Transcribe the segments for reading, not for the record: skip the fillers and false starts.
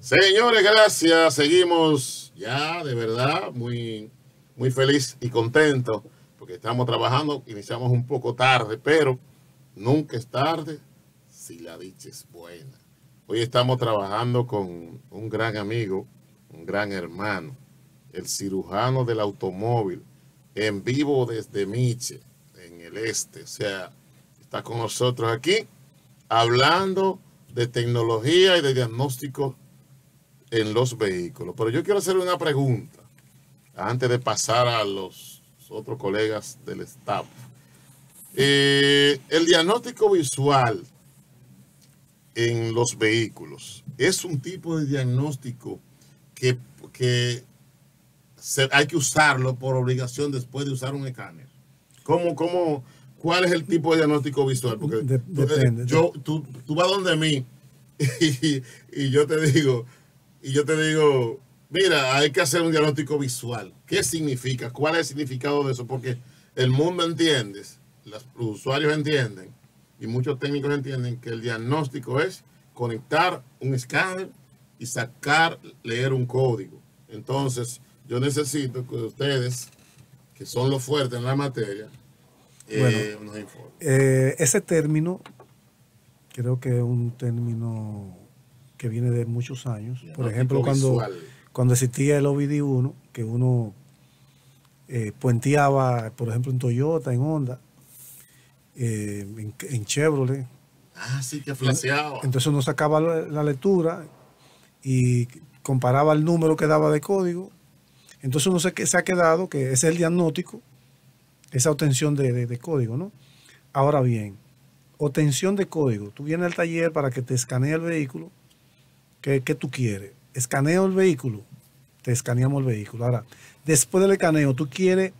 Señores, gracias. Seguimos ya, de verdad, muy, muy feliz y contento porque estamos trabajando. Iniciamos un poco tarde, pero nunca es tarde si la dicha es buena. Hoy estamos trabajando con un gran amigo, un gran hermano, el cirujano del automóvil, en vivo desde Miche, en el este. O sea, está con nosotros aquí hablando de tecnología y de diagnóstico en los vehículos. Pero yo quiero hacer una pregunta antes de pasar a los otros colegas del staff. El diagnóstico visual en los vehículos es un tipo de diagnóstico que hay que usarlo por obligación después de usar un escáner. ¿Cuál es el tipo de diagnóstico visual? Porque depende. Tú vas donde mí y yo te digo, mira, hay que hacer un diagnóstico visual. ¿Qué significa? ¿Cuál es el significado de eso? Porque el mundo entiende, los usuarios entienden y muchos técnicos entienden que el diagnóstico es conectar un escáner y leer un código. Entonces, yo necesito que ustedes, que son los fuertes en la materia, nos informen. Ese término, creo que es un término que viene de muchos años. Por ejemplo, cuando existía el OBD1, que uno puenteaba, por ejemplo, en Toyota, en Honda, en Chevrolet. Ah, sí, que flasheaba. Entonces uno sacaba la lectura y comparaba el número que daba de código. Entonces uno se ha quedado que ese es el diagnóstico, esa obtención de código, ¿no? Ahora bien, obtención de código. Tú vienes al taller para que te escanee el vehículo. ¿Qué tú quieres? Escaneo el vehículo. Te escaneamos el vehículo. Ahora, después del escaneo, tú quieres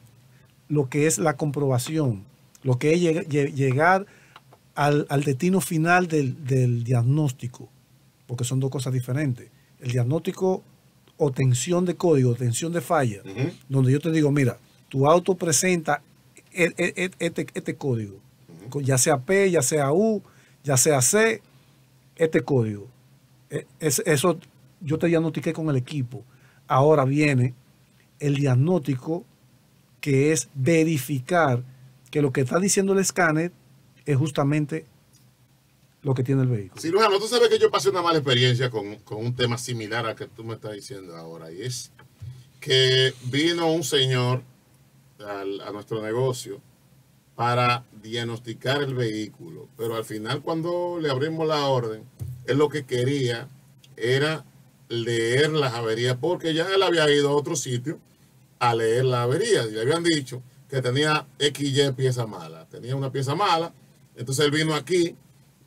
lo que es la comprobación, lo que es llegar al destino final del diagnóstico, porque son dos cosas diferentes. El diagnóstico, obtención de código, obtención de falla, donde yo te digo, mira, tu auto presenta este código, ya sea P, ya sea U, ya sea C, este código. Eso yo te diagnostiqué con el equipo. Ahora viene el diagnóstico, que es verificar que lo que está diciendo el escáner es justamente lo que tiene el vehículo. Cirujano, tú sabes que yo pasé una mala experiencia con un tema similar al que tú me estás diciendo ahora, y es que vino un señor a nuestro negocio para diagnosticar el vehículo, pero al final, cuando le abrimos la orden, él lo que quería era leer las averías, porque ya él había ido a otro sitio a leer la avería y le habían dicho que tenía XY pieza mala, tenía una pieza mala. Entonces él vino aquí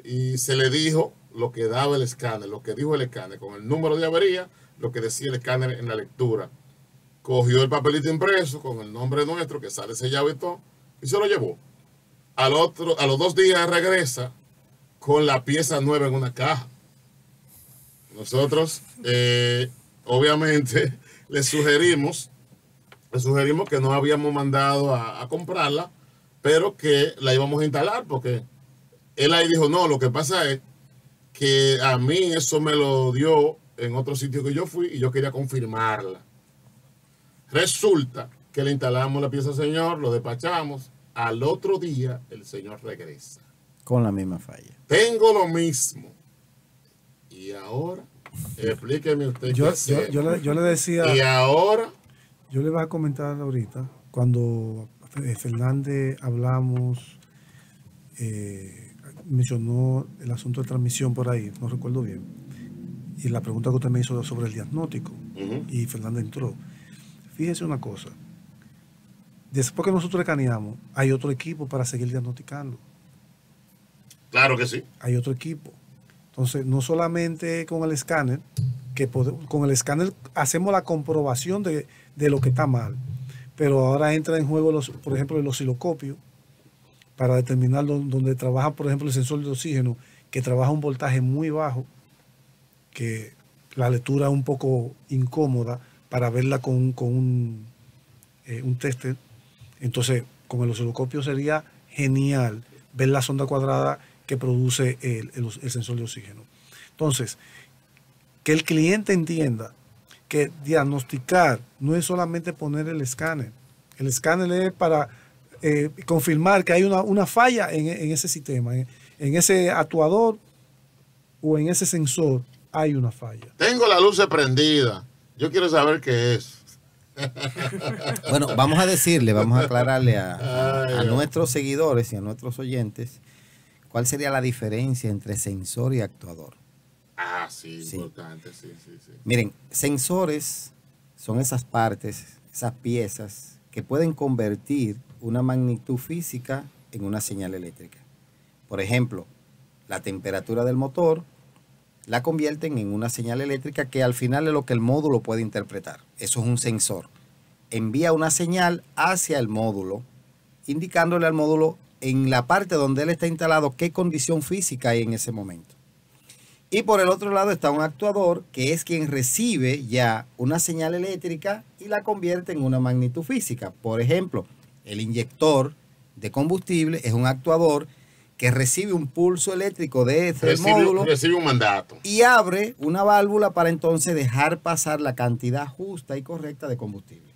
y se le dijo lo que daba el escáner, lo que dijo el escáner, con el número de avería, lo que decía el escáner en la lectura. Cogió el papelito impreso con el nombre nuestro, que sale sellado y todo, y se lo llevó. A los 2 días regresa con la pieza nueva en una caja. Nosotros, obviamente, le sugerimos que no habíamos mandado a comprarla, pero que la íbamos a instalar, porque él ahí dijo, no, lo que pasa es que a mí eso me lo dio en otro sitio que yo fui y yo quería confirmarla. Resulta que le instalamos la pieza al señor, lo despachamos, al otro día el señor regresa. Con la misma falla. Tengo lo mismo. Y ahora, explíqueme usted yo le decía... Y ahora... Yo le voy a comentar ahorita, cuando Fernández hablamos, mencionó el asunto de transmisión por ahí, no recuerdo bien, y la pregunta que usted me hizo sobre el diagnóstico, y Fernández entró. Fíjese una cosa, después que nosotros escaneamos, hay otro equipo para seguir diagnosticando. Claro que sí. Hay otro equipo. Entonces, no solamente con el escáner, con el escáner hacemos la comprobación de lo que está mal, pero ahora entra en juego, por ejemplo, el osciloscopio, para determinar donde trabaja, por ejemplo, el sensor de oxígeno, que trabaja a un voltaje muy bajo, que la lectura es un poco incómoda para verla un tester. Entonces, con el osciloscopio sería genial ver la sonda cuadrada que produce el sensor de oxígeno. Entonces, que el cliente entienda que diagnosticar no es solamente poner el escáner. El escáner es para confirmar que hay una falla en ese sistema, en ese actuador o en ese sensor hay una falla. Tengo la luz prendida. Yo quiero saber qué es. Bueno, vamos a aclararle a nuestros seguidores y a nuestros oyentes cuál sería la diferencia entre sensor y actuador. Ah, sí, importante, sí. Miren, sensores son esas partes, esas piezas que pueden convertir una magnitud física en una señal eléctrica. Por ejemplo, la temperatura del motor la convierten en una señal eléctrica que al final es lo que el módulo puede interpretar. Eso es un sensor. Envía una señal hacia el módulo, indicándole al módulo en la parte donde él está instalado qué condición física hay en ese momento. Y por el otro lado está un actuador, que es quien recibe ya una señal eléctrica y la convierte en una magnitud física. Por ejemplo, el inyector de combustible es un actuador que recibe un pulso eléctrico de ese módulo. Recibe un mandato. Y abre una válvula para entonces dejar pasar la cantidad justa y correcta de combustible.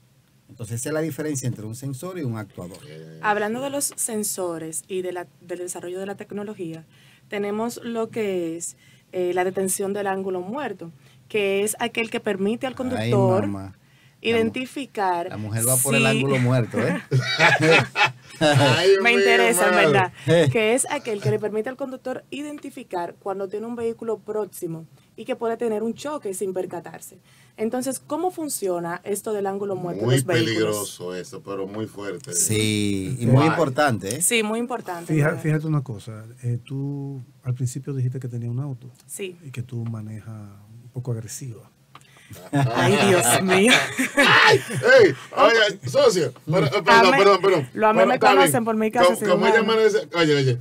Entonces esa es la diferencia entre un sensor y un actuador. Hablando de los sensores y del desarrollo de la tecnología, tenemos lo que es la detención del ángulo muerto, que es aquel que permite al conductor identificar. La mujer va por el ángulo muerto, ¿eh? Me interesa, en verdad. Que es aquel que le permite al conductor identificar cuando tiene un vehículo próximo y que puede tener un choque sin percatarse. Entonces, ¿cómo funciona esto del ángulo muerto en los vehículos? Muy peligroso eso, pero muy fuerte. Sí, y muy importante, ¿eh? Sí, muy importante. Fíjate una cosa, tú al principio dijiste que tenía un auto. Sí. Y que tú manejas un poco agresiva. Ay, Dios mío. ¡Ay! ¡Ey! Oye, socio. Perdón. Lo a mí me conocen por mi casa. Como ella amanece. Oye.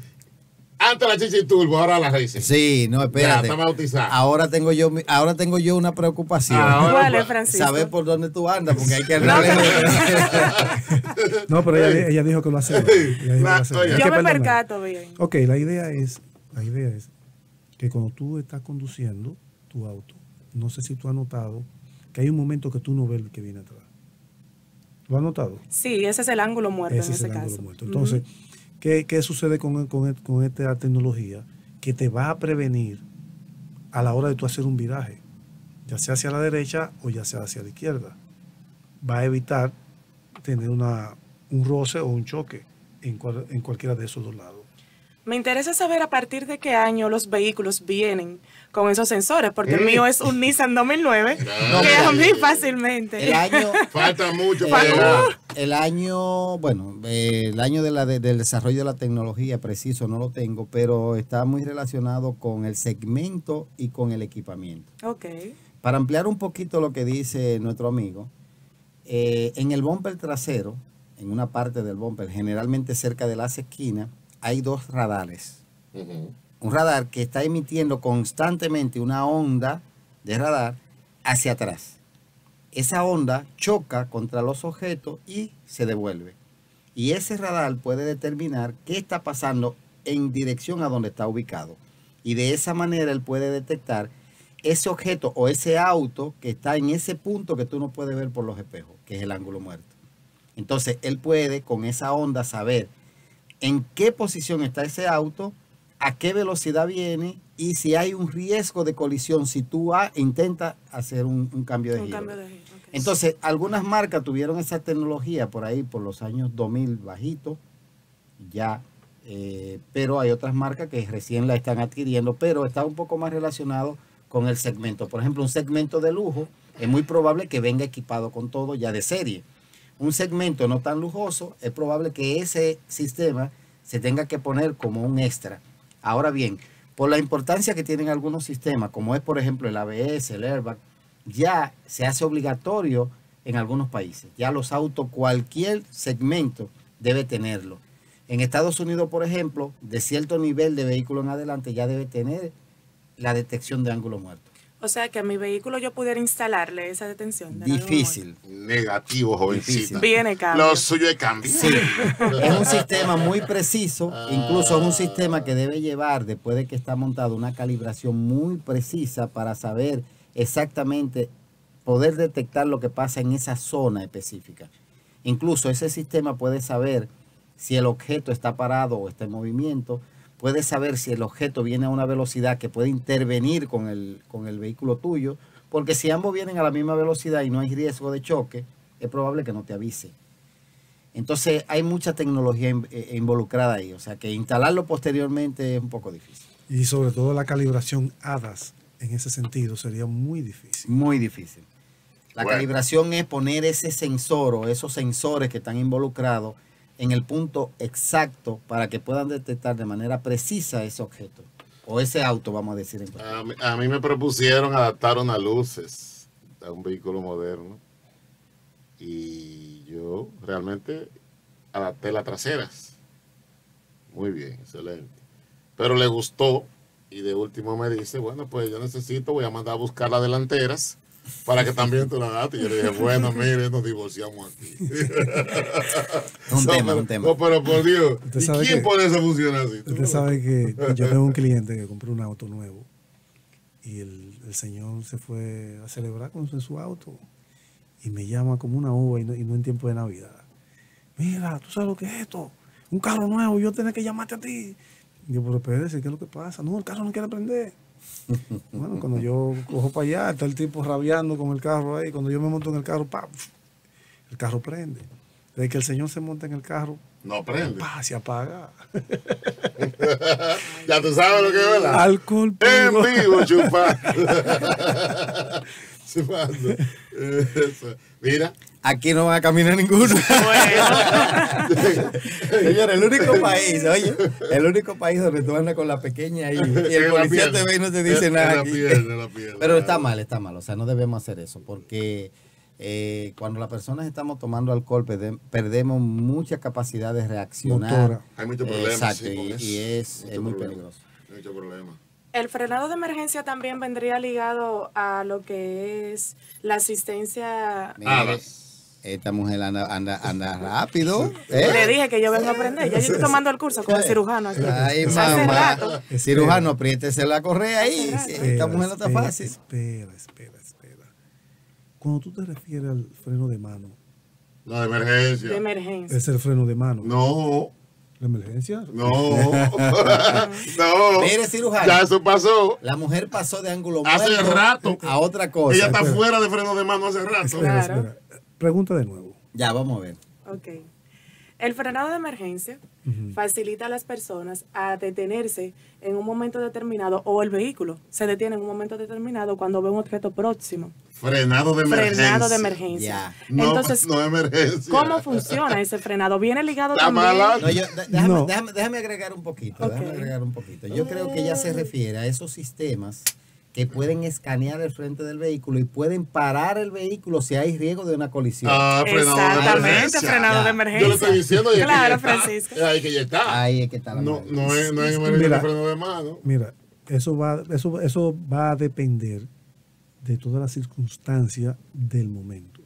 Antes la Chichi Turbo, ahora la Racing. Sí, no, espérate. Ya, está bautizada. Ahora tengo yo una preocupación. ¿Cuál es, Francisco? Saber por dónde tú andas, porque hay que No, pero ella dijo que lo hace. Yo me percato bien. Ok, la idea es que cuando tú estás conduciendo tu auto, no sé si tú has notado que hay un momento que tú no ves el que viene atrás. ¿Lo has notado? Sí, ese es el ángulo muerto en ese caso. Ángulo muerto. Entonces, ¿qué sucede con esta tecnología? Que te va a prevenir a la hora de tú hacer un viraje, ya sea hacia la derecha o ya sea hacia la izquierda. Va a evitar tener un roce o un choque en cualquiera de esos dos lados. Me interesa saber a partir de qué año los vehículos vienen con esos sensores, porque el mío es un Nissan 2009, que a mí fácilmente. El año falta mucho para el año del desarrollo de la tecnología preciso no lo tengo, pero está muy relacionado con el segmento y con el equipamiento. Okay. Para ampliar un poquito lo que dice nuestro amigo, en el bumper trasero, en una parte del bumper, generalmente cerca de las esquinas, hay dos radares. Un radar que está emitiendo constantemente una onda de radar hacia atrás. Esa onda choca contra los objetos y se devuelve. Y ese radar puede determinar qué está pasando en dirección a donde está ubicado. Y de esa manera él puede detectar ese objeto o ese auto que está en ese punto que tú no puedes ver por los espejos, que es el ángulo muerto. Entonces él puede con esa onda saber en qué posición está ese auto, a qué velocidad viene y si hay un riesgo de colisión si tú intentas hacer un cambio de giro. Okay. Entonces, algunas marcas tuvieron esa tecnología por ahí, por los años 2000 bajito, ya, pero hay otras marcas que recién la están adquiriendo, pero está un poco más relacionado con el segmento. Por ejemplo, un segmento de lujo es muy probable que venga equipado con todo ya de serie. Un segmento no tan lujoso, es probable que ese sistema se tenga que poner como un extra. Ahora bien, por la importancia que tienen algunos sistemas, como es por ejemplo el ABS, el airbag, ya se hace obligatorio en algunos países. Ya los autos, cualquier segmento debe tenerlo. En Estados Unidos, por ejemplo, de cierto nivel de vehículo en adelante ya debe tener la detección de ángulo muerto. O sea que a mi vehículo yo pudiera instalarle esa detención. De Difícil. Negativo, jovencita. Viene cambio. Lo suyo es cambiar. Sí, es un sistema muy preciso, incluso es un sistema que debe llevar, después de que está montado, una calibración muy precisa para saber exactamente, poder detectar lo que pasa en esa zona específica. Incluso ese sistema puede saber si el objeto está parado o está en movimiento, puede saber si el objeto viene a una velocidad que puede intervenir con el vehículo tuyo, porque si ambos vienen a la misma velocidad y no hay riesgo de choque, es probable que no te avise. Entonces hay mucha tecnología involucrada ahí, o sea que instalarlo posteriormente es un poco difícil. Y sobre todo la calibración ADAS en ese sentido sería muy difícil. Muy difícil. La calibración es poner ese sensor o esos sensores que están involucrados en el punto exacto para que puedan detectar de manera precisa ese objeto o ese auto, vamos a decir. A mí me propusieron adaptar unas luces a un vehículo moderno y yo realmente adapté las traseras. Muy bien, excelente. Pero le gustó y de último me dice, bueno, pues yo voy a mandar a buscar las delanteras para que también tú la adaptes. Y yo le dije, bueno, mire, nos divorciamos aquí. Un tema. No, pero por Dios, ¿y quién pone esa función así? Usted sabe que yo tengo un cliente que compró un auto nuevo y el señor se fue a celebrar con su auto y me llama como una uva y no en tiempo de Navidad. Mira, ¿tú sabes lo que es esto? Un carro nuevo, yo tengo que llamarte a ti. Y yo, pero espérese, ¿qué es lo que pasa? No, el carro no quiere prender. Bueno, cuando yo cojo para allá, está el tipo rabiando con el carro ahí. Cuando yo me monto en el carro, ¡pam!, el carro prende. Desde que el señor se monta en el carro, no prende. Se apaga. Ya tú sabes lo que es, ¿verdad? Alcohol puro. En vivo, chupando. Chupando. Mira. Aquí no va a caminar ninguno. Señores, el único país donde tú andas con la pequeña ahí y el policía te ve y no te dice nada. Pero está mal. O sea, no debemos hacer eso porque cuando las personas estamos tomando alcohol perdemos mucha capacidad de reaccionar. Motora. Hay muchos problemas. Exacto, y es muy peligroso. Hay muchos problemas. El frenado de emergencia también vendría ligado a lo que es la asistencia. Esta mujer anda rápido. Le dije que yo vengo a aprender. Ya yo estoy tomando el curso con el cirujano aquí. Ay, mamá. Cirujano, apriétese la correa ahí. Esta mujer no está fácil. Espera. Cuando tú te refieres al freno de mano. No, de emergencia. De emergencia. Es el freno de mano. No. ¿La emergencia? No. No. Mire, cirujano. Ya eso pasó. La mujer pasó de ángulo hace muerto rato a otra cosa. Ella está fuera de freno de mano hace rato. Espera. Pregunta de nuevo. Ya, vamos a ver. Ok. El frenado de emergencia facilita a las personas a detenerse en un momento determinado o el vehículo se detiene en un momento determinado cuando ve un objeto próximo. Frenado de emergencia. Frenado de emergencia. Ya. Entonces, no emergencia. ¿cómo funciona ese frenado? Viene ligado La también. mala. Déjame agregar un poquito. Okay. Yo creo que ella se refiere a esos sistemas que pueden escanear el frente del vehículo y pueden parar el vehículo si hay riesgo de una colisión. Exactamente, frenado de emergencia. Yo le estoy diciendo. Claro, Francisco. Ahí que ya está. Ahí es que está la no es emergencia de freno de mano. Mira, eso va a depender de todas las circunstancias del momento.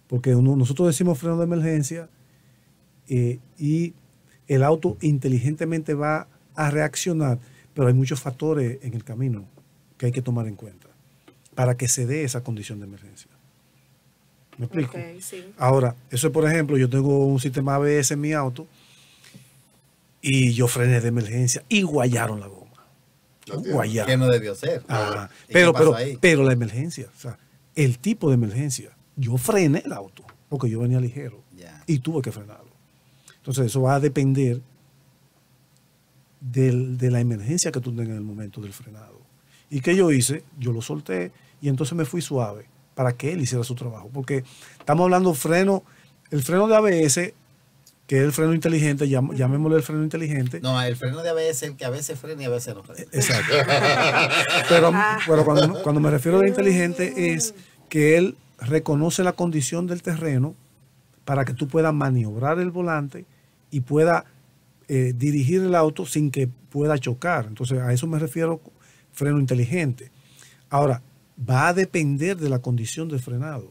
Porque nosotros decimos freno de emergencia y el auto inteligentemente va a reaccionar, pero hay muchos factores en el camino que hay que tomar en cuenta para que se dé esa condición de emergencia. ¿Me explico? Okay, sí. Ahora, eso es, por ejemplo, yo tengo un sistema ABS en mi auto y yo frené de emergencia y guayaron la goma. Guayaron. Que no debió ser. Pero la emergencia, o sea, el tipo de emergencia, yo frené el auto porque yo venía ligero y tuve que frenarlo. Entonces, eso va a depender de la emergencia que tú tengas en el momento del frenado. ¿Y qué yo hice? Yo lo solté y entonces me fui suave para que él hiciera su trabajo. Porque estamos hablando el freno de ABS, que es el freno inteligente, llamémosle el freno inteligente. No, el freno de ABS es el que a veces frena y a veces no frena. Exacto. pero cuando me refiero a inteligente es que él reconoce la condición del terreno para que tú puedas maniobrar el volante y pueda dirigir el auto sin que pueda chocar. Entonces, a eso me refiero freno inteligente. Ahora, va a depender de la condición del frenado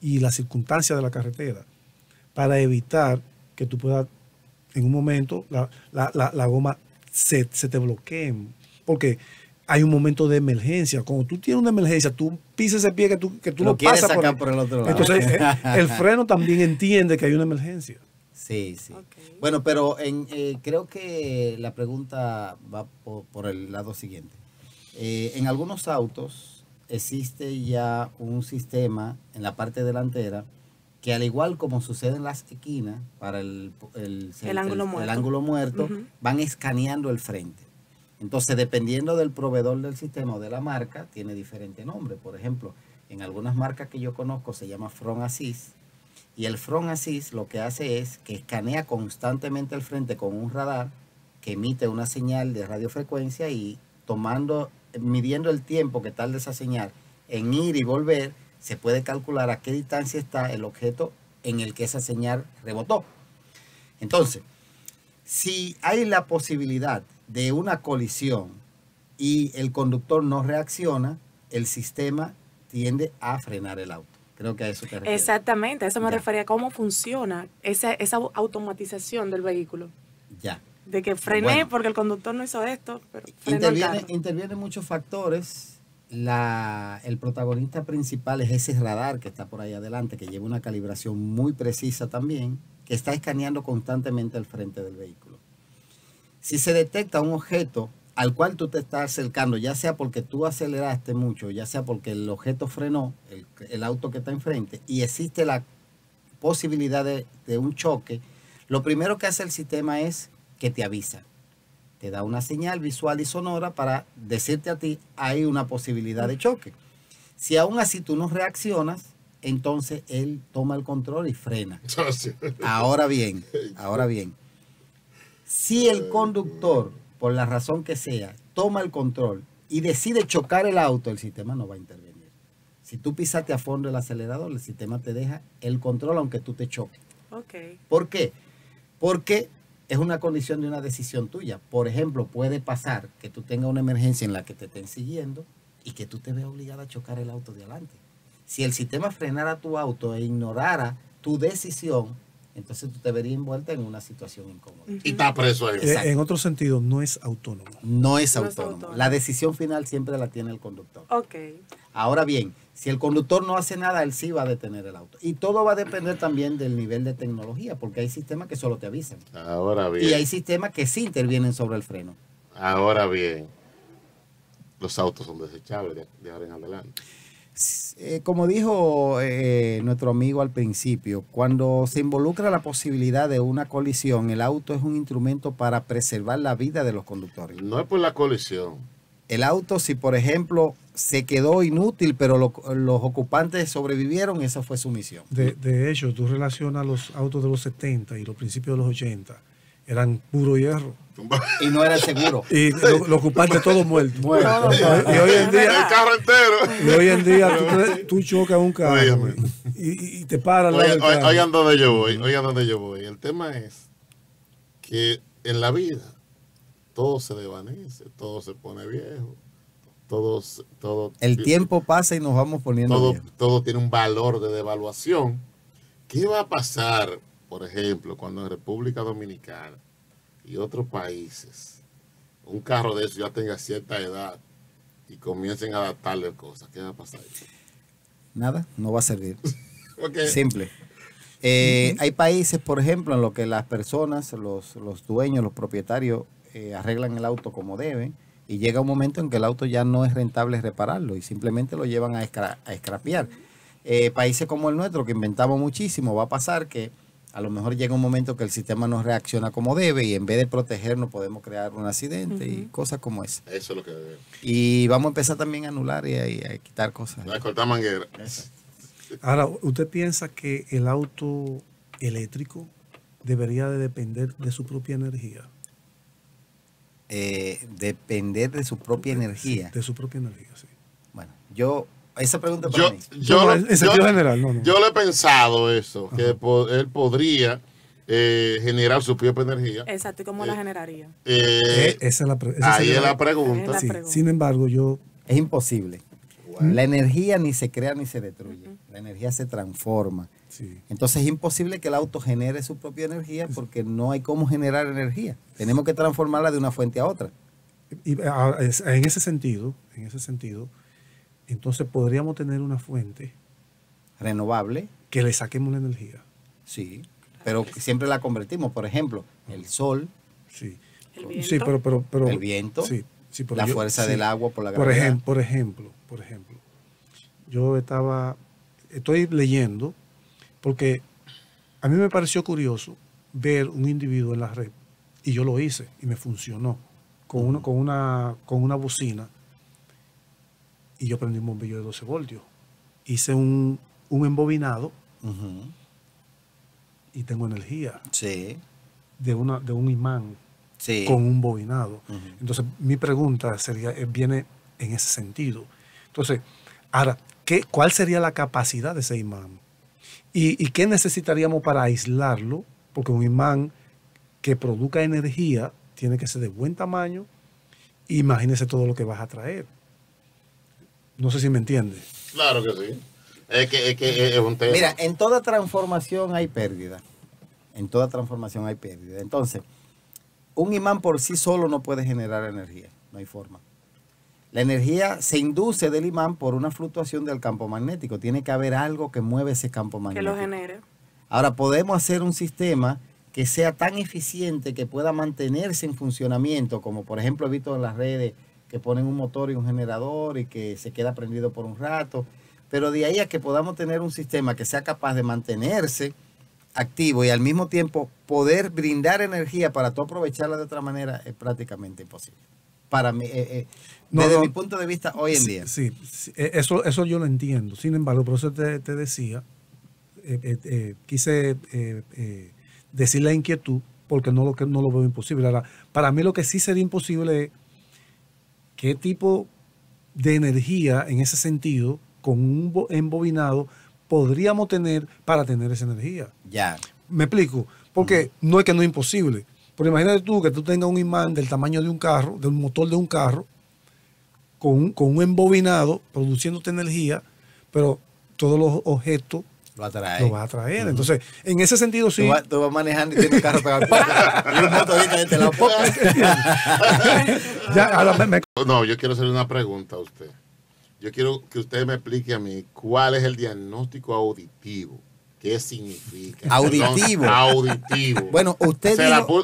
y las circunstancias de la carretera para evitar que tú puedas, en un momento, la goma se te bloquee. Porque hay un momento de emergencia. Cuando tú tienes una emergencia, tú pisas ese pie que tú lo pasas por el otro lado. Entonces, el freno también entiende que hay una emergencia. Sí, sí. Okay. Bueno, pero creo que la pregunta va por el lado siguiente. En algunos autos existe ya un sistema en la parte delantera que, al igual como sucede en las esquinas para el ángulo muerto, van escaneando el frente. Entonces, dependiendo del proveedor del sistema o de la marca, tiene diferente nombre. Por ejemplo, en algunas marcas que yo conozco se llama Front Assist. Y el Front Assist lo que hace es que escanea constantemente el frente con un radar que emite una señal de radiofrecuencia y midiendo el tiempo que tarda esa señal en ir y volver, se puede calcular a qué distancia está el objeto en el que esa señal rebotó. Entonces, si hay la posibilidad de una colisión y el conductor no reacciona, el sistema tiende a frenar el auto. Creo que a eso te refieres. Exactamente, a eso me refería, cómo funciona esa automatización del vehículo. Ya. De que frené porque el conductor no hizo esto, pero intervienen muchos factores. El protagonista principal es ese radar que está por ahí adelante, que lleva una calibración muy precisa también, que está escaneando constantemente el frente del vehículo. Si se detecta un objeto al cual tú te estás acercando, ya sea porque tú aceleraste mucho, ya sea porque el objeto frenó, el auto que está enfrente, y existe la posibilidad de un choque, lo primero que hace el sistema es que te avisa. Te da una señal visual y sonora para decirte a ti, hay una posibilidad de choque. Si aún así tú no reaccionas, entonces él toma el control y frena. Ahora bien, si el conductor, por la razón que sea, toma el control y decide chocar el auto, el sistema no va a intervenir. Si tú pisaste a fondo el acelerador, el sistema te deja el control aunque tú te choques. Okay. ¿Por qué? Porque es una condición de una decisión tuya. Por ejemplo, puede pasar que tú tengas una emergencia en la que te estén siguiendo y que tú te veas obligado a chocar el auto de adelante. Si el sistema frenara tu auto e ignorara tu decisión, entonces tú te verías envuelta en una situación incómoda. Y está preso ahí. En otro sentido, no es autónomo. No es autónomo. La decisión final siempre la tiene el conductor. Okay. Ahora bien, si el conductor no hace nada, él sí va a detener el auto. Y todo va a depender también del nivel de tecnología, porque hay sistemas que solo te avisan. Ahora bien. Y hay sistemas que sí intervienen sobre el freno. Ahora bien, los autos son desechables de ahora en adelante. Como dijo nuestro amigo al principio, cuando se involucra la posibilidad de una colisión, el auto es un instrumento para preservar la vida de los conductores. No es por la colisión. El auto, si por ejemplo se quedó inútil, pero los ocupantes sobrevivieron, esa fue su misión. De hecho, tú relacionas los autos de los 70 y los principios de los 80, eran puro hierro. Y no era seguro. Y los ocupantes todos muertos. Y hoy en día, el carro entero. Y hoy en día tú chocas un carro y te paras. Oigan donde yo voy. El tema es que en la vida todo se desvanece, todo se pone viejo, todo el tiempo pasa y nos vamos poniendo viejos. Todo tiene un valor de devaluación. ¿Qué va a pasar, por ejemplo, cuando en República Dominicana y otros países un carro de eso ya tenga cierta edad y comiencen a adaptarle cosas? ¿Qué va a pasar? Nada, no va a servir. Okay. Simple. Hay países, por ejemplo, en los que las personas, los dueños, los propietarios, arreglan el auto como deben, y llega un momento en que el auto ya no es rentable repararlo y simplemente lo llevan a escrapear. Países como el nuestro, que inventamos muchísimo, va a pasar que a lo mejor llega un momento que el sistema no reacciona como debe y en vez de protegernos podemos crear un accidente y cosas como esa. Eso es lo que debe. Y vamos a empezar también a anular y a quitar cosas. A cortar manguera. Ahora, ¿usted piensa que el auto eléctrico debería de depender de su propia energía? Depender de su propia energía. De su propia energía, sí. Bueno, esa pregunta para mí. En sentido general, no. Yo le he pensado eso, que él podría generar su propia energía. Exacto, ¿y cómo la generaría? Esa es la la pregunta. Sí, sin embargo, es imposible. Wow. igual. La energía ni se crea ni se destruye. La energía se transforma. Sí. Entonces es imposible que el auto genere su propia energía porque no hay cómo generar energía. Tenemos que transformarla de una fuente a otra. Y en ese sentido, entonces podríamos tener una fuente Renovable, que le saquemos la energía. sí, pero siempre la convertimos. Por ejemplo, el sol, Sí. El viento. Sí, pero el viento, sí, pero la fuerza sí. del agua por la Por gravedad. ejemplo, yo estoy leyendo porque a mí me pareció curioso ver un individuo en la red y yo lo hice y me funcionó con una bocina y yo prendí un bombillo de 12 voltios. Hice un embobinado Ujú. y tengo energía Sí, de un imán sí. con un bobinado. Ujú. Entonces, mi pregunta viene en ese sentido. Entonces, ahora, ¿cuál sería la capacidad de ese imán? ¿Y qué necesitaríamos para aislarlo? Porque un imán que produzca energía tiene que ser de buen tamaño. Imagínese todo lo que vas a traer. No sé si me entiende. Claro que sí. Es que es un tema. Mira, en toda transformación hay pérdida. En toda transformación hay pérdida. Entonces, un imán por sí solo no puede generar energía. No hay forma. La energía se induce del imán por una fluctuación del campo magnético. Tiene que haber algo que mueve ese campo Que magnético. lo genere. Ahora, podemos hacer un sistema que sea tan eficiente que pueda mantenerse en funcionamiento, como por ejemplo he visto en las redes que ponen un motor y un generador y que se queda prendido por un rato. Pero de ahí a que podamos tener un sistema que sea capaz de mantenerse activo y al mismo tiempo poder brindar energía para tú aprovecharla de otra manera es prácticamente imposible. Para mí, desde mi punto de vista hoy en día. Sí, eso yo lo entiendo. Sin embargo, por eso te decía, quise decir la inquietud porque no lo veo imposible. Ahora, para mí lo que sí sería imposible es qué tipo de energía en ese sentido, con un embobinado, podríamos tener para tener esa energía. Ya. Me explico, porque no es que no es imposible. Pero imagínate tú que tú tengas un imán del tamaño de un carro, del motor de un carro, con un embobinado, produciéndote energía, pero todos los objetos Lo atrae. lo vas a traer. Entonces, en ese sentido sí. Tú vas manejando y tienes un carro pegado y un motorista de este lado. Ya, ahora No, yo quiero hacerle una pregunta a usted. Yo quiero que usted me explique a mí cuál es el diagnóstico auditivo. ¿Qué significa? Auditivo. Auditivo. Bueno, usted Si dijo...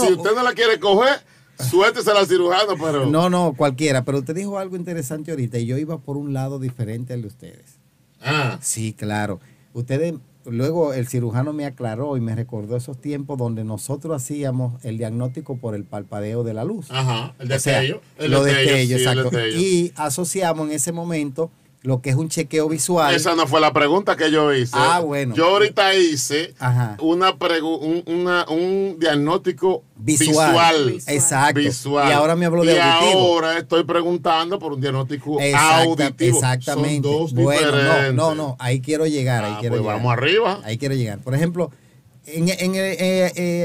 si usted no la quiere coger, suéltesela al cirujano, pero... No, cualquiera. Pero usted dijo algo interesante ahorita y yo iba por un lado diferente al de ustedes. Ah, Sí, claro. Ustedes, luego el cirujano me aclaró y me recordó esos tiempos donde nosotros hacíamos el diagnóstico por el palpadeo de la luz. ajá, el O sea, destello. lo destello, sí, el exacto. destello. Y asociamos en ese momento lo que es un chequeo visual. Esa no fue la pregunta que yo hice. Ah, bueno. Yo ahorita hice Ajá. un diagnóstico Visual. visual. Exacto. Visual. Y ahora me habló de y auditivo. ahora estoy preguntando por un diagnóstico auditivo. Exactamente. Son dos Bueno, diferentes. no, ahí quiero llegar, ahí quiero pues llegar. vamos arriba. Ahí quiero llegar. Por ejemplo,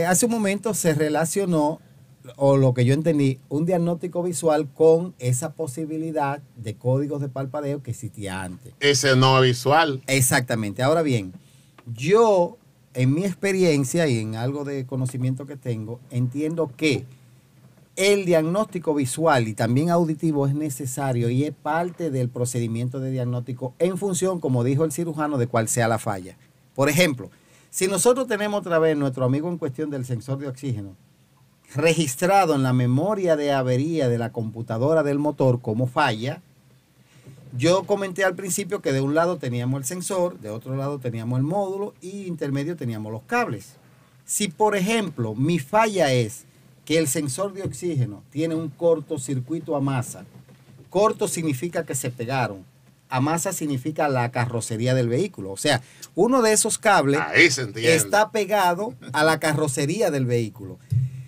hace un momento se relacionó, o lo que yo entendí, un diagnóstico visual con esa posibilidad de códigos de parpadeo que existía antes. Ese no es visual. Exactamente. Ahora bien, yo, en mi experiencia y en algo de conocimiento que tengo, entiendo que el diagnóstico visual y también auditivo es necesario y es parte del procedimiento de diagnóstico en función, como dijo el cirujano, de cuál sea la falla. Por ejemplo, si nosotros tenemos otra vez nuestro amigo en cuestión del sensor de oxígeno registrado en la memoria de avería de la computadora del motor como falla, yo comenté al principio que de un lado teníamos el sensor, de otro lado teníamos el módulo y intermedio teníamos los cables. Si, por ejemplo, mi falla es que el sensor de oxígeno tiene un cortocircuito a masa, corto significa que se pegaron, a masa significa la carrocería del vehículo. O sea, uno de esos cables Ahí se entiende. está pegado a la carrocería del vehículo.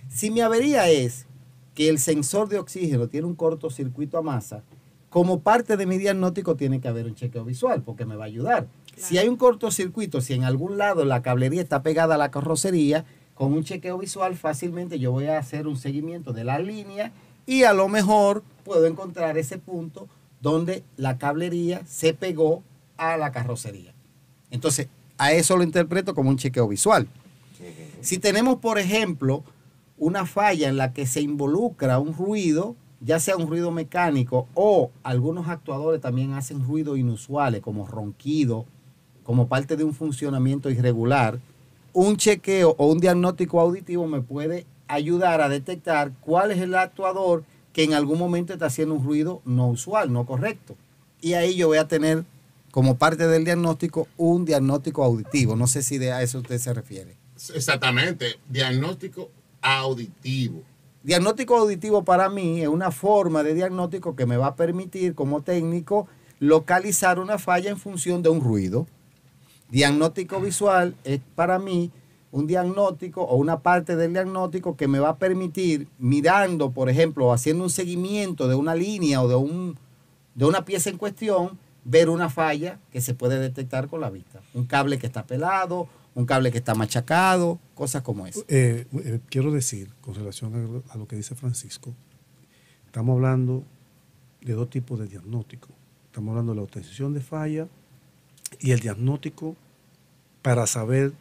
Si mi avería es que el sensor de oxígeno tiene un cortocircuito a masa, como parte de mi diagnóstico tiene que haber un chequeo visual porque me va a ayudar. Claro. Si hay un cortocircuito, si en algún lado la cablería está pegada a la carrocería, con un chequeo visual fácilmente yo voy a hacer un seguimiento de la línea y a lo mejor puedo encontrar ese punto donde la cablería se pegó a la carrocería. Entonces, a eso lo interpreto como un chequeo visual. Si tenemos, por ejemplo, una falla en la que se involucra un ruido, ya sea un ruido mecánico o algunos actuadores también hacen ruidos inusuales como ronquido, como parte de un funcionamiento irregular, un chequeo o un diagnóstico auditivo me puede ayudar a detectar cuál es el actuador que en algún momento está haciendo un ruido no usual, no correcto. Y ahí yo voy a tener como parte del diagnóstico un diagnóstico auditivo. No sé si a eso usted se refiere. Exactamente, diagnóstico auditivo. Diagnóstico auditivo para mí es una forma de diagnóstico que me va a permitir como técnico localizar una falla en función de un ruido. Diagnóstico visual es para mí un diagnóstico o una parte del diagnóstico que me va a permitir, mirando, por ejemplo, haciendo un seguimiento de una línea o de una pieza en cuestión, ver una falla que se puede detectar con la vista. Un cable que está pelado, un cable que está machacado, cosas como eso. Quiero decir, con relación a lo que dice Francisco, estamos hablando de dos tipos de diagnóstico. Estamos hablando de la obtención de falla y el diagnóstico para saber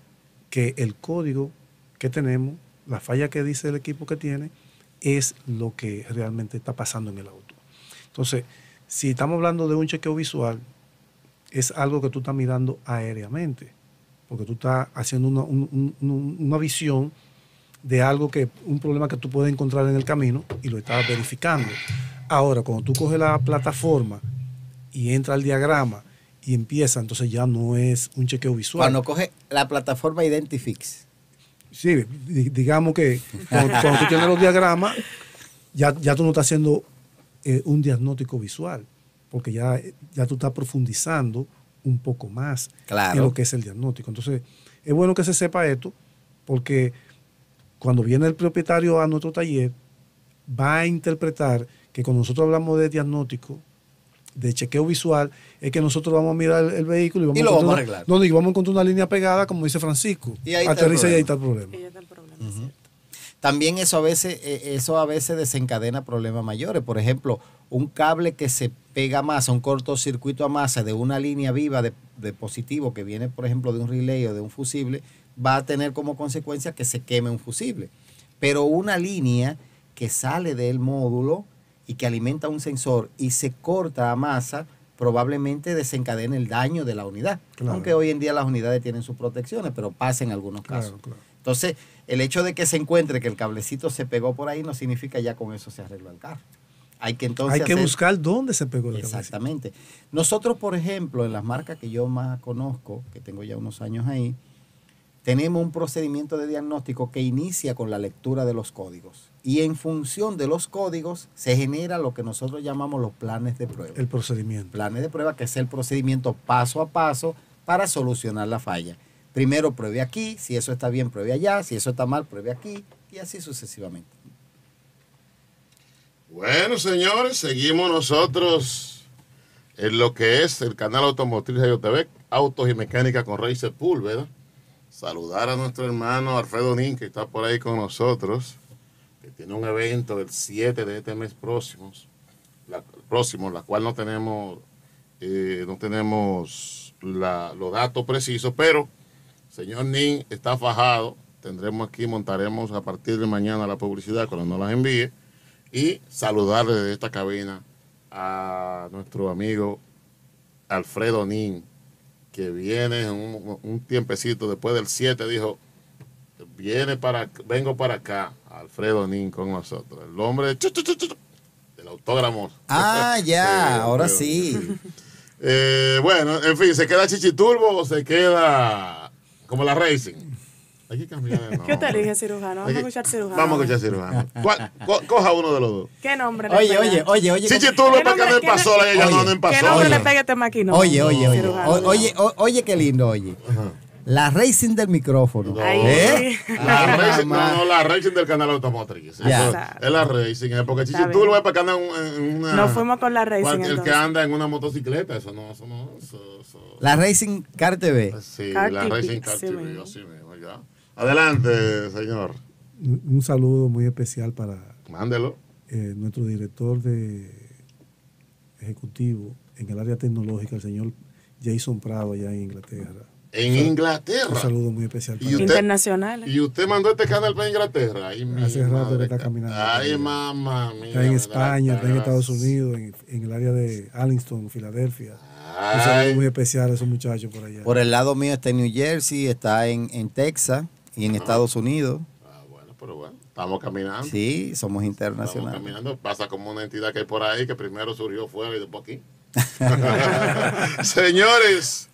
que el código que tenemos, la falla que dice el equipo que tiene, es lo que realmente está pasando en el auto. Entonces, si estamos hablando de un chequeo visual, es algo que tú estás mirando aéreamente, porque tú estás haciendo una visión de algo un problema que tú puedes encontrar en el camino y lo estás verificando. Ahora, cuando tú coges la plataforma y entra al diagrama y empieza, entonces ya no es un chequeo visual. Cuando coge la plataforma Identifix. Sí, digamos que cuando tú tienes los diagramas, ya tú no estás haciendo un diagnóstico visual, porque ya tú estás profundizando un poco más en lo que es el diagnóstico. Entonces, es bueno que se sepa esto, porque cuando viene el propietario a nuestro taller, va a interpretar que cuando nosotros hablamos de diagnóstico, de chequeo visual, es que nosotros vamos a mirar el vehículo y lo vamos a arreglar. No, y vamos a encontrar una línea pegada, como dice Francisco. Y ahí aterriza y ahí está el problema. También eso a veces desencadena problemas mayores. Por ejemplo, un cable que se pega más a un cortocircuito a masa de una línea viva de positivo que viene, por ejemplo, de un relay o de un fusible, va a tener como consecuencia que se queme un fusible. Pero una línea que sale del módulo y que alimenta un sensor y se corta a masa, probablemente desencadene el daño de la unidad. Claro. Aunque hoy en día las unidades tienen sus protecciones, pero pasa en algunos casos. Claro. Entonces, el hecho de que se encuentre que el cablecito se pegó por ahí no significa ya con eso se arregló el carro. Hay que buscar dónde se pegó el cablecito. Exactamente. Nosotros, por ejemplo, en las marcas que yo más conozco, que tengo ya unos años ahí, tenemos un procedimiento de diagnóstico que inicia con la lectura de los códigos. Y en función de los códigos se genera lo que nosotros llamamos los planes de prueba. El procedimiento. Planes de prueba, que es el procedimiento paso a paso para solucionar la falla. Primero pruebe aquí, si eso está bien, pruebe allá, si eso está mal, pruebe aquí, y así sucesivamente. Bueno, señores, seguimos nosotros en lo que es el canal Automotriz de TV, Autos y Mecánica con Rey Sepúlveda. Saludar a nuestro hermano Alfredo Nin, que está por ahí con nosotros, que tiene un evento del 7 de este mes próximo, la cual no tenemos los datos precisos, pero señor Nin está fajado. Tendremos aquí, montaremos a partir de mañana la publicidad cuando nos las envíe, y saludarle desde esta cabina a nuestro amigo Alfredo Nin, que viene un tiempecito después del 7, dijo, vengo para acá, Alfredo Nin con nosotros, el hombre del autógrafo. Ah, ya, ahora sí. Bueno, en fin, ¿se queda Chichiturbo o se queda como la Racing? Hay que cambiar de nombre. ¿Qué te elige, cirujano? Vamos a escuchar cirujano. Vamos a escuchar cirujano. Coja uno de los dos. ¿Qué nombre le pega? Oye. Chichiturbo para que no pasó, la ella no pasó. ¿Qué nombre le pega este maquinón? Oye, qué lindo, oye. La Racing del micrófono. La Racing del canal Automotriz. Es la Racing. Porque Chichiturbo es para que anda en una... Nos fuimos con la Racing. El que anda en una motocicleta, eso no. La Racing Car TV. Sí, la Racing Car TV, así mismo, ya. Adelante, señor. Un saludo muy especial para... Mándelo. Nuestro director de ejecutivo en el área tecnológica, el señor Jason Prado, allá en Inglaterra. En Inglaterra. Un saludo muy especial para ¿Y usted, internacionales. ¿Y usted mandó este canal para Inglaterra? Ay, hace rato que está caminando. Ay, mamá mía. Está en España, está en Estados Unidos, en el área de Arlington, Filadelfia. Un saludo muy especial a esos muchachos por allá. Por el lado mío está en New Jersey, está en Texas y en Estados Unidos. Bueno, pero bueno, estamos caminando. Sí, somos internacionales. Estamos caminando. Pasa como una entidad que hay por ahí que primero surgió fuera y después aquí. Señores,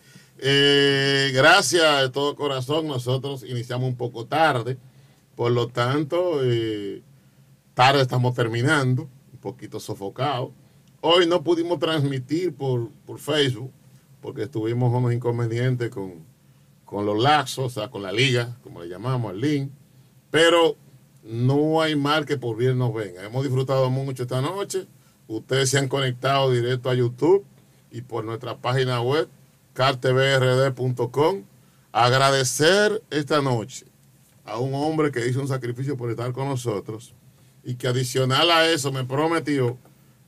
gracias de todo corazón. Nosotros iniciamos un poco tarde, por lo tanto, tarde estamos terminando, un poquito sofocado. Hoy no pudimos transmitir por Facebook porque tuvimos unos inconvenientes con los laxos, o sea, con la liga, como le llamamos, el link. Pero no hay mal que por bien nos venga. Hemos disfrutado mucho esta noche. Ustedes se han conectado directo a YouTube y por nuestra página web, cartvrd.com. Agradecer esta noche a un hombre que hizo un sacrificio por estar con nosotros y que adicional a eso me prometió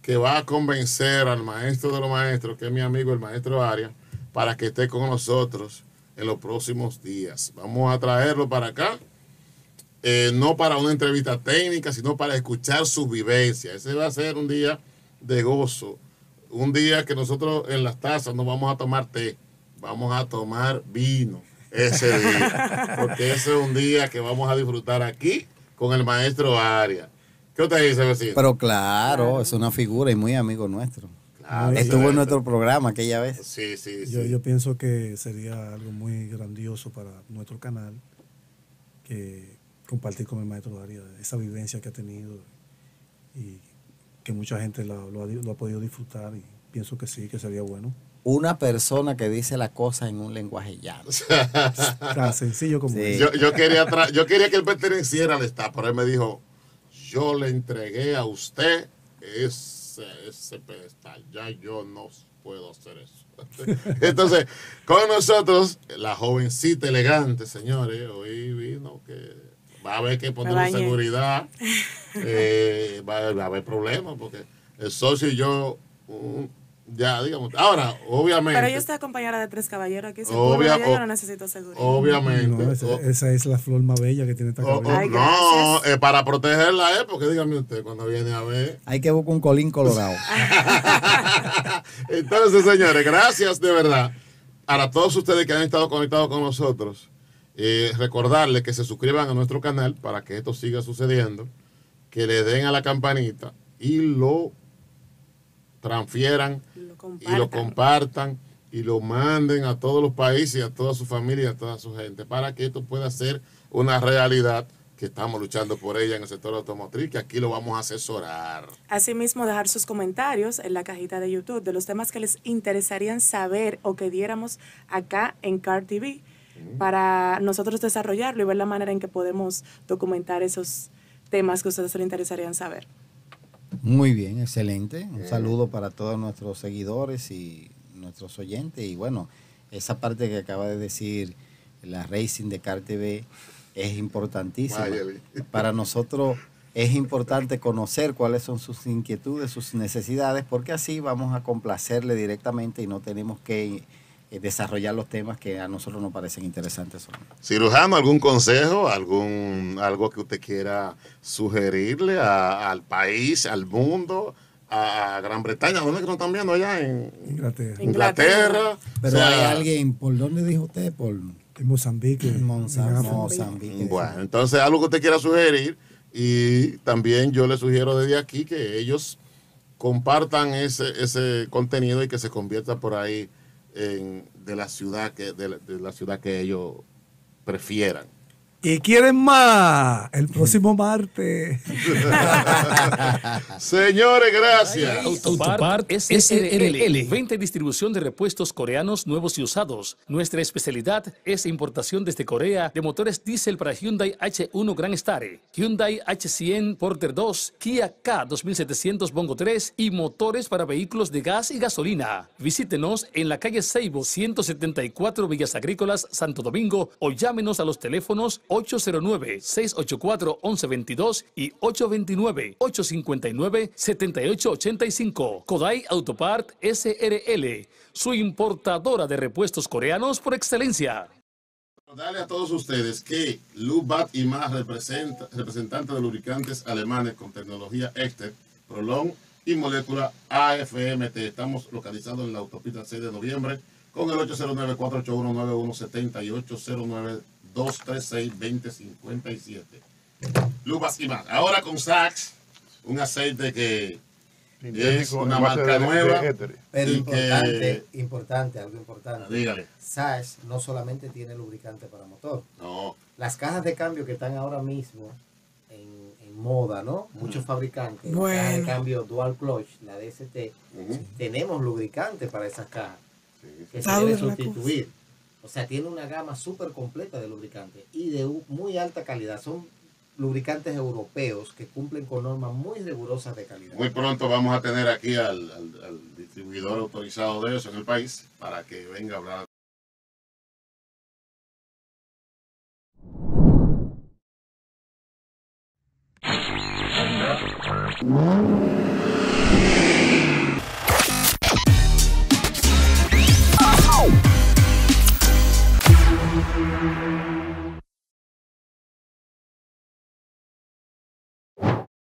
que va a convencer al maestro de los maestros, que es mi amigo el maestro Arias, para que esté con nosotros en los próximos días. Vamos a traerlo para acá, no para una entrevista técnica, sino para escuchar sus vivencias. Ese va a ser un día de gozo, un día que nosotros en las tazas no vamos a tomar té, vamos a tomar vino ese día, porque ese es un día que vamos a disfrutar aquí con el maestro Arias. ¿Qué usted dice, vecino? Pero claro, es una figura y muy amigo nuestro. Claro, estuvo en nuestro programa aquella vez. Sí, sí, sí. Yo pienso que sería algo muy grandioso para nuestro canal que compartir con el maestro Arias esa vivencia que ha tenido y que mucha gente lo ha podido disfrutar, y pienso que sí, que sería bueno. Una persona que dice la cosa en un lenguaje llano. Tan sencillo como Sí. eso. Yo quería que él perteneciera al staff, pero él me dijo, yo le entregué a usted ese pedestal, ya yo no puedo hacer eso. Entonces, con nosotros, la jovencita elegante, señores, hoy vino que va a haber que poner seguridad, va a haber problemas, porque el socio y yo, ya digamos, ahora, obviamente. Pero yo estoy acompañada de 3 caballeros aquí, si yo no necesito seguridad. Obviamente. No, esa es la flor más bella que tiene esta cabeza. No, para protegerla porque dígame usted, cuando viene a ver. Hay que buscar un colín colorado. Entonces, señores, gracias de verdad a todos ustedes que han estado conectados con nosotros. Recordarles que se suscriban a nuestro canal para que esto siga sucediendo, que le den a la campanita y lo transfieran y lo compartan y lo manden a todos los países, a toda su familia, a toda su gente, para que esto pueda ser una realidad que estamos luchando por ella en el sector automotriz, que aquí lo vamos a asesorar. Asimismo, dejar sus comentarios en la cajita de YouTube de los temas que les interesarían saber o que diéramos acá en CAR TV para nosotros desarrollarlo y ver la manera en que podemos documentar esos temas que a ustedes les interesarían saber. Muy bien, excelente. Un saludo para todos nuestros seguidores y nuestros oyentes. Y bueno, esa parte que acaba de decir la Racing de CAR TV es importantísima. Para nosotros es importante conocer cuáles son sus inquietudes, sus necesidades, porque así vamos a complacerle directamente y no tenemos que desarrollar los temas que a nosotros nos parecen interesantes. Cirujano, ¿algún consejo, algo que usted quiera sugerirle al país, al mundo, a Gran Bretaña? ¿Dónde nos están viendo allá? En Inglaterra. Pero hay alguien, ¿por dónde dijo usted? Por Mozambique. Mozambique. Bueno, entonces algo que usted quiera sugerir, y también yo le sugiero desde aquí que ellos compartan ese contenido y que se convierta por ahí de la ciudad que ellos prefieran. Y quieren más el próximo martes. Señores, gracias. Autopart SRL. Venta y distribución de repuestos coreanos nuevos y usados. Nuestra especialidad es importación desde Corea de motores diésel para Hyundai H1 Grand Star, Hyundai H100 Porter 2, Kia K 2700 Bongo 3 y motores para vehículos de gas y gasolina. Visítenos en la calle Seibo 174 Villas Agrícolas, Santo Domingo, o llámenos a los teléfonos 809-684-1122 y 829-859-7885. Kodai Autopart SRL, su importadora de repuestos coreanos por excelencia. Recordarle a todos ustedes que Lubat y más representante de lubricantes alemanes con tecnología Exter, Prolong y molécula AFMT. Estamos localizados en la autopista 6 de noviembre con el 809-481-9170 y 809-236-2057. Lubat y más. Ahora con Sachs, un aceite que es una marca nueva. Pero importante, algo importante. Dígale. Sachs no solamente tiene lubricante para motor. No. Las cajas de cambio que están ahora mismo en moda, ¿no? Muchos fabricantes, cajas de cambio dual clutch, la DST, tenemos lubricante para esas cajas que se debe sustituir. O sea, tiene una gama súper completa de lubricantes y de muy alta calidad. Son lubricantes europeos que cumplen con normas muy rigurosas de calidad. Muy pronto vamos a tener aquí al distribuidor autorizado de eso en el país para que venga a hablar.